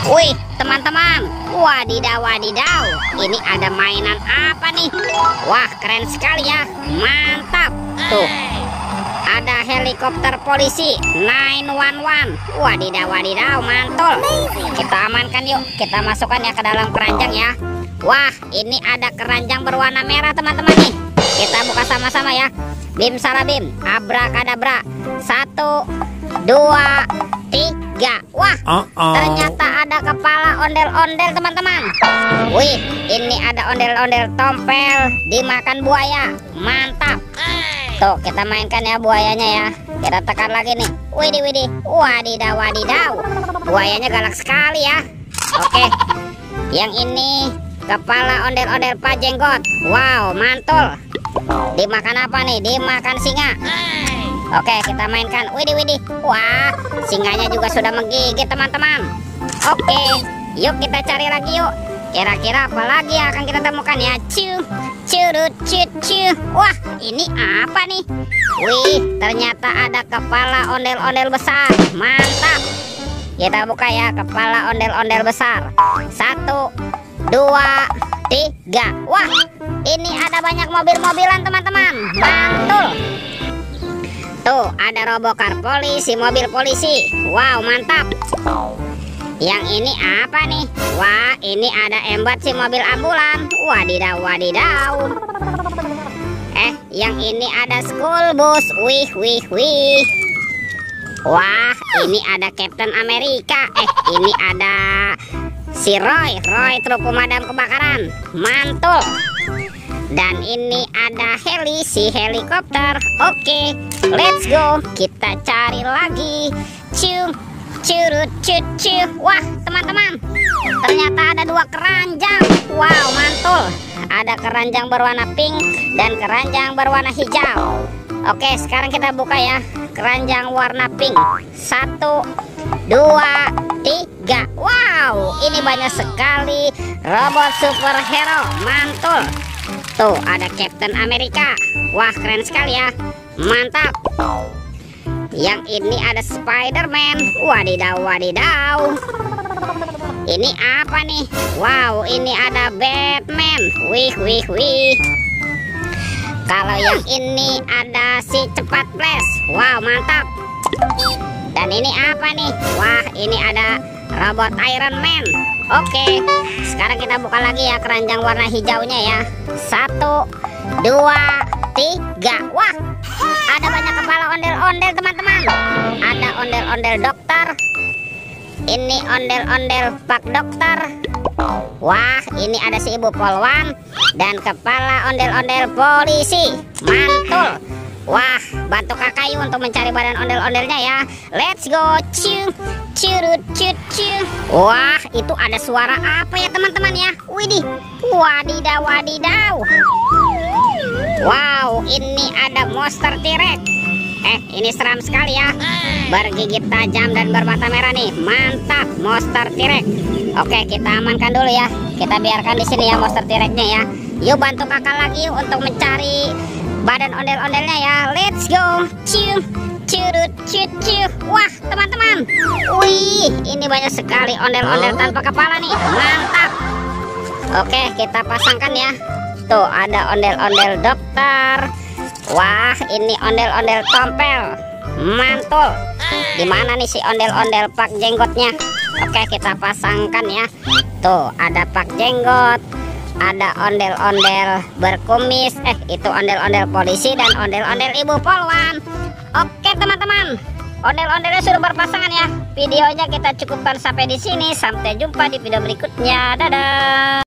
Wih, teman-teman, wadidaw, wadidaw, ini ada mainan apa nih? Wah, keren sekali ya, mantap. Tuh, ada helikopter polisi 911. Wadidaw, wadidaw, mantul. Kita amankan yuk, kita masukkan ya ke dalam keranjang ya. Wah, ini ada keranjang berwarna merah teman-teman nih. Kita buka sama-sama ya. Bim salabim, abrakadabra. 1, 2, 3. Wah, ternyata ada kepala ondel-ondel teman-teman. Wih, ini ada ondel-ondel tompel dimakan buaya. Mantap. Tuh, kita mainkan ya buayanya ya. Kita tekan lagi nih. Widih, widih. Wadidaw, wadidaw. Buayanya galak sekali ya. Oke. Yang ini kepala ondel-ondel Pak Jenggot. Wow, mantul. Dimakan apa nih? Dimakan singa. Oke, kita mainkan. Widih, widih. Wah, singanya juga sudah menggigit teman-teman. Oke, yuk kita cari lagi yuk. Kira-kira apa lagi yang akan kita temukan ya? Curut, cut. Wah, ini apa nih? Wih, ternyata ada kepala ondel-ondel besar. Mantap. Kita buka ya kepala ondel-ondel besar. 1, 2, 3. Wah, ini ada banyak mobil-mobilan teman-teman. Mantul. Tuh, ada robokar polisi, mobil polisi. Wow, mantap. Yang ini apa nih? Wah, ini ada embat si mobil ambulan. Wadidaw, wadidaw. Yang ini ada school bus. Wih. Wah, ini ada Captain Amerika. Ini ada si Roy truk pemadam kebakaran. Mantul. Dan ini ada heli, si helikopter. Oke, let's go. Kita cari lagi. Curut, cut. Wah, teman-teman, ternyata ada 2 keranjang. Wow, mantul. Ada keranjang berwarna pink dan keranjang berwarna hijau. Oke, sekarang kita buka ya keranjang warna pink. 1, 2, 3. Wow, ini banyak sekali robot superhero. Mantul. Tuh, ada Captain Amerika. Wah, keren sekali ya. Mantap. Yang ini ada Spider-Man. Wadidaw, wadidaw. Ini apa nih? Wow, ini ada Batman. Wih. Kalau yang ini ada si Cepat Flash. Wow, mantap. Dan ini apa nih? Wah, ini ada robot Iron Man. Oke, sekarang kita buka lagi ya keranjang warna hijaunya ya. 1, 2, 3. Wah, ada banyak kepala ondel-ondel teman-teman. Ada ondel-ondel dokter. Ini ondel-ondel Pak Dokter. Wah, ini ada si Ibu Polwan dan kepala ondel-ondel polisi. Mantul. Wah, bantu kakak yuk untuk mencari badan ondel-ondelnya ya. Let's go. Curut, cut. Wah, itu ada suara apa ya teman-teman ya? Widih. Wadidaw, wadidaw. Wow, ini ada monster T-Rex. Ini seram sekali ya. Bergigit tajam dan bermata merah nih. Mantap, monster T-Rex. Oke, kita amankan dulu ya. Kita biarkan di sini ya monster T-Rex-nya ya. Yuk bantu kakak lagi untuk mencari badan ondel-ondelnya ya. Let's go. Curut, cut. Wah, teman-teman. Wih, ini banyak sekali ondel-ondel tanpa kepala nih. Mantap. Oke, kita pasangkan ya. Tuh, ada ondel-ondel dokter. Wah, ini ondel-ondel tompel. Mantul. Gimana nih si ondel-ondel Pak Jenggotnya? Oke, kita pasangkan ya. Tuh, ada Pak Jenggot. Ada ondel-ondel berkumis. Itu ondel-ondel polisi dan ondel-ondel Ibu Polwan. Oke, teman-teman. Ondel-ondelnya sudah berpasangan ya. Videonya kita cukupkan sampai di sini. Sampai jumpa di video berikutnya. Dadah.